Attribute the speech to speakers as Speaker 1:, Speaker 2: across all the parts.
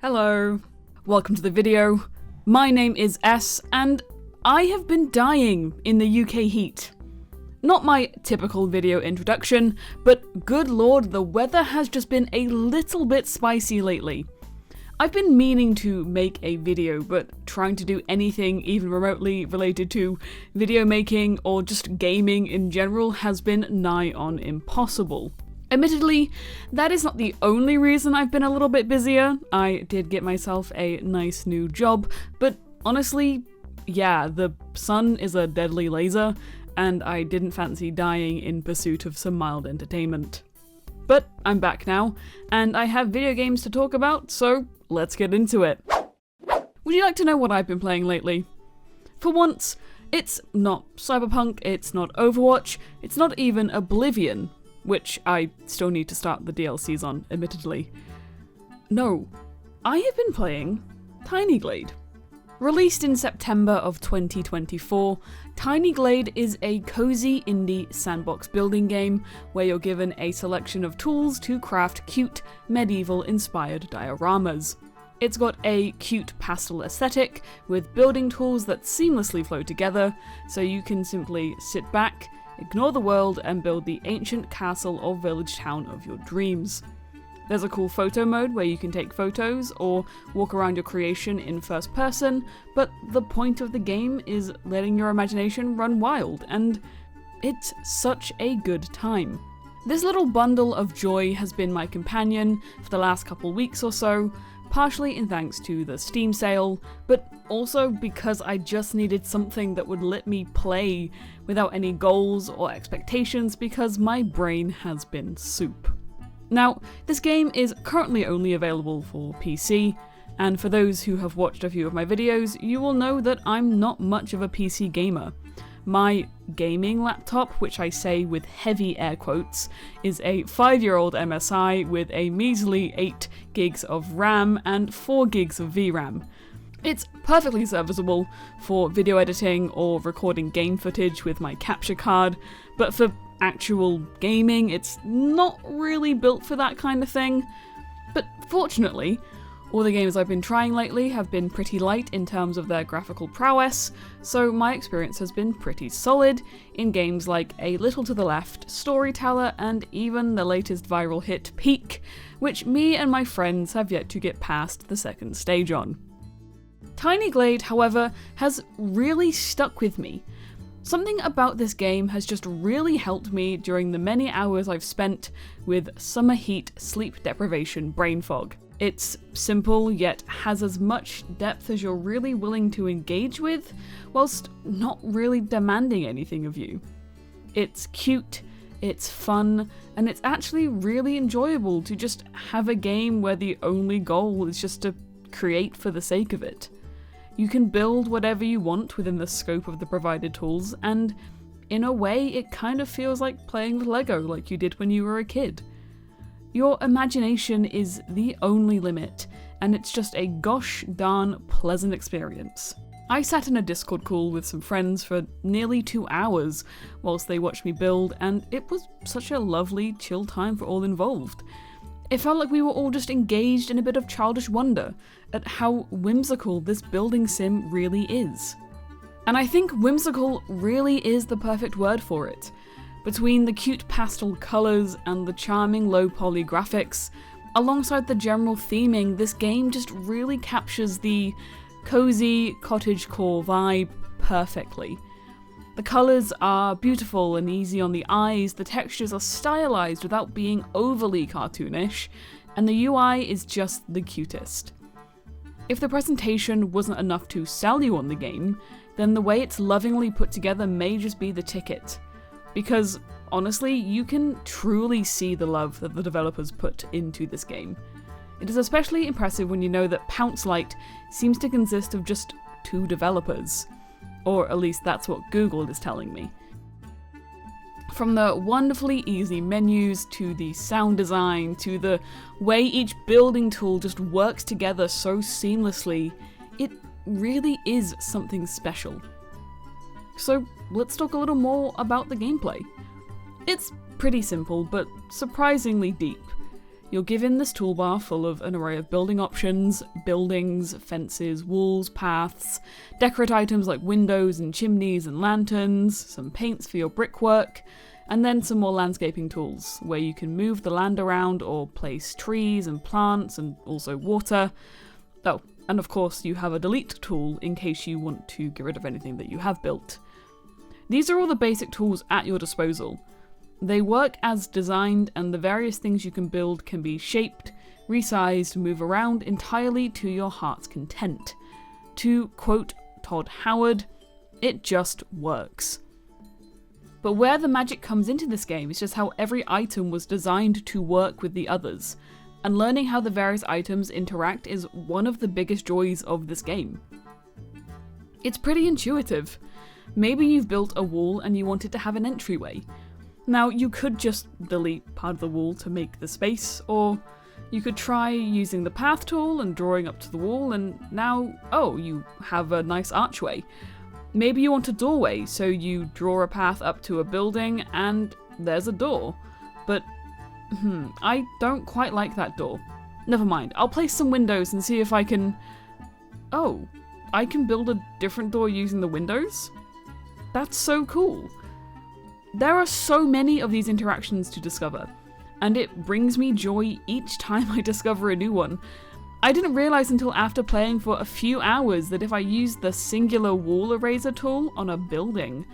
Speaker 1: Hello, welcome to the video. My name is S, and I have been dying in the UK heat. Not my typical video introduction, but good lord, the weather has just been a little bit spicy lately. I've been meaning to make a video, but trying to do anything even remotely related to video making or just gaming in general has been nigh on impossible. Admittedly, that is not the only reason I've been a little bit busier. I did get myself a nice new job, but honestly, yeah, the sun is a deadly laser, and I didn't fancy dying in pursuit of some mild entertainment. But I'm back now, and I have video games to talk about, so let's get into it. Would you like to know what I've been playing lately? For once, it's not Cyberpunk, it's not Overwatch, it's not even Oblivion, which I still need to start the DLCs on, admittedly. No, I have been playing Tiny Glade. Released in September of 2024, Tiny Glade is a cozy indie sandbox building game where you're given a selection of tools to craft cute, medieval-inspired dioramas. It's got a cute pastel aesthetic with building tools that seamlessly flow together, so you can simply sit back, ignore the world, and build the ancient castle or village town of your dreams. There's a cool photo mode where you can take photos or walk around your creation in first person, but the point of the game is letting your imagination run wild, and it's such a good time. This little bundle of joy has been my companion for the last couple weeks or so, partially in thanks to the Steam sale, but also because I just needed something that would let me play without any goals or expectations because my brain has been soup. Now, this game is currently only available for PC, and for those who have watched a few of my videos, you will know that I'm not much of a PC gamer. My gaming laptop, which I say with heavy air quotes, is a 5-year-old MSI with a measly 8 gigs of RAM and 4 gigs of VRAM. It's perfectly serviceable for video editing or recording game footage with my capture card, but for actual gaming, it's not really built for that kind of thing. But fortunately, all the games I've been trying lately have been pretty light in terms of their graphical prowess, so my experience has been pretty solid in games like A Little to the Left, Storyteller, and even the latest viral hit Peak, which me and my friends have yet to get past the second stage on. Tiny Glade, however, has really stuck with me. Something about this game has just really helped me during the many hours I've spent with summer heat, sleep deprivation, brain fog. It's simple, yet has as much depth as you're really willing to engage with, whilst not really demanding anything of you. It's cute, it's fun, and it's actually really enjoyable to just have a game where the only goal is just to create for the sake of it. You can build whatever you want within the scope of the provided tools, and in a way it kind of feels like playing with Lego like you did when you were a kid. Your imagination is the only limit, and it's just a gosh darn pleasant experience. I sat in a Discord call with some friends for nearly 2 hours whilst they watched me build, and it was such a lovely, chill time for all involved. It felt like we were all just engaged in a bit of childish wonder at how whimsical this building sim really is. And I think whimsical really is the perfect word for it. Between the cute pastel colours and the charming low-poly graphics, alongside the general theming, this game just really captures the cozy cottagecore vibe perfectly. The colours are beautiful and easy on the eyes, the textures are stylised without being overly cartoonish, and the UI is just the cutest. If the presentation wasn't enough to sell you on the game, then the way it's lovingly put together may just be the ticket. Because, honestly, you can truly see the love that the developers put into this game. It is especially impressive when you know that Pounce Light seems to consist of just 2 developers. Or at least that's what Google is telling me. From the wonderfully easy menus, to the sound design, to the way each building tool just works together so seamlessly, it really is something special. So let's talk a little more about the gameplay. It's pretty simple, but surprisingly deep. You're given this toolbar full of an array of building options, buildings, fences, walls, paths, decorate items like windows and chimneys and lanterns, some paints for your brickwork, and then some more landscaping tools, where you can move the land around or place trees and plants and also water. Oh, and of course you have a delete tool in case you want to get rid of anything that you have built. These are all the basic tools at your disposal. They work as designed, and the various things you can build can be shaped, resized, move around entirely to your heart's content. To quote Todd Howard, it just works. But where the magic comes into this game is just how every item was designed to work with the others, and learning how the various items interact is one of the biggest joys of this game. It's pretty intuitive. Maybe you've built a wall and you want it to have an entryway. Now, you could just delete part of the wall to make the space, or you could try using the path tool and drawing up to the wall, and now, oh, you have a nice archway. Maybe you want a doorway, so you draw a path up to a building and there's a door. But, I don't quite like that door. Never mind, I'll place some windows and see if I can... Oh, I can build a different door using the windows? That's so cool. There are so many of these interactions to discover, and it brings me joy each time I discover a new one. I didn't realise until after playing for a few hours that if I use the singular wall eraser tool on a building,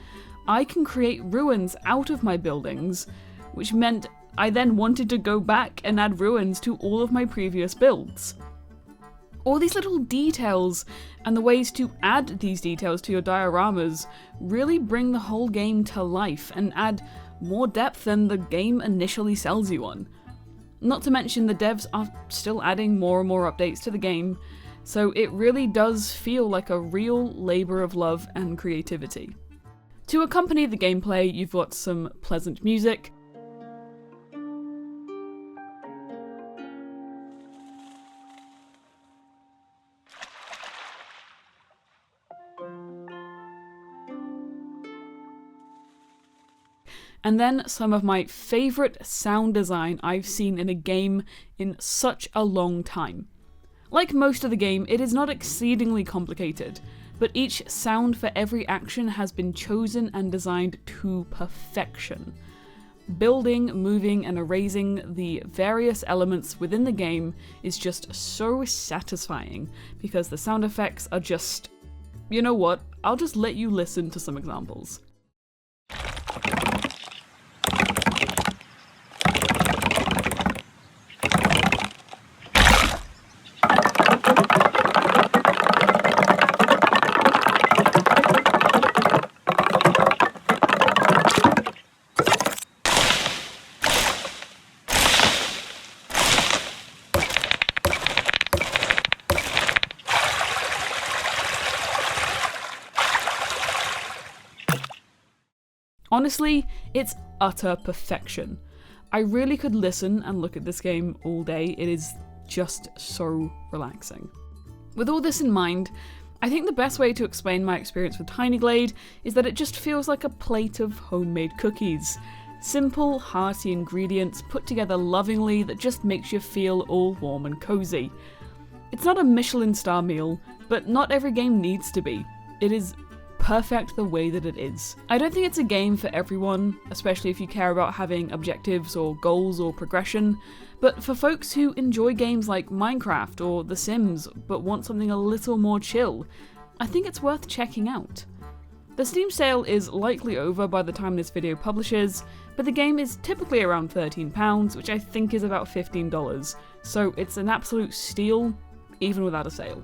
Speaker 1: I can create ruins out of my buildings, which meant I then wanted to go back and add ruins to all of my previous builds. All these little details and the ways to add these details to your dioramas really bring the whole game to life and add more depth than the game initially sells you on. Not to mention the devs are still adding more and more updates to the game, so it really does feel like a real labour of love and creativity. To accompany the gameplay, you've got some pleasant music, and then some of my favourite sound design I've seen in a game in such a long time. Like most of the game, it is not exceedingly complicated, but each sound for every action has been chosen and designed to perfection. Building, moving, and erasing the various elements within the game is just so satisfying, because the sound effects are just... You know what? I'll just let you listen to some examples. Honestly, it's utter perfection. I really could listen and look at this game all day. It is just so relaxing. With all this in mind, I think the best way to explain my experience with Tiny Glade is that it just feels like a plate of homemade cookies. Simple, hearty ingredients put together lovingly that just makes you feel all warm and cozy. It's not a Michelin star meal, but not every game needs to be. It is perfect the way that it is. I don't think it's a game for everyone, especially if you care about having objectives or goals or progression, but for folks who enjoy games like Minecraft or The Sims but want something a little more chill, I think it's worth checking out. The Steam sale is likely over by the time this video publishes, but the game is typically around £13, which I think is about $15, so it's an absolute steal, even without a sale.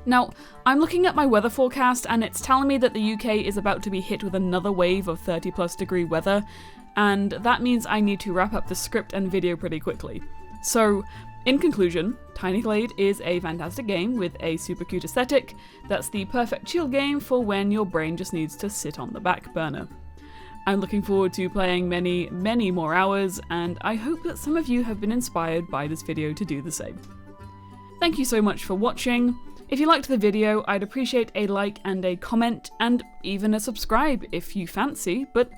Speaker 1: Now, I'm looking at my weather forecast and it's telling me that the UK is about to be hit with another wave of 30+ degree weather, and that means I need to wrap up the script and video pretty quickly. So, in conclusion, Tiny Glade is a fantastic game with a super cute aesthetic that's the perfect chill game for when your brain just needs to sit on the back burner. I'm looking forward to playing many, many more hours, and I hope that some of you have been inspired by this video to do the same. Thank you so much for watching. If you liked the video, I'd appreciate a like and a comment, and even a subscribe if you fancy, but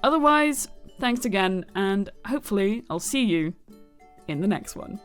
Speaker 1: otherwise, thanks again, and hopefully I'll see you in the next one.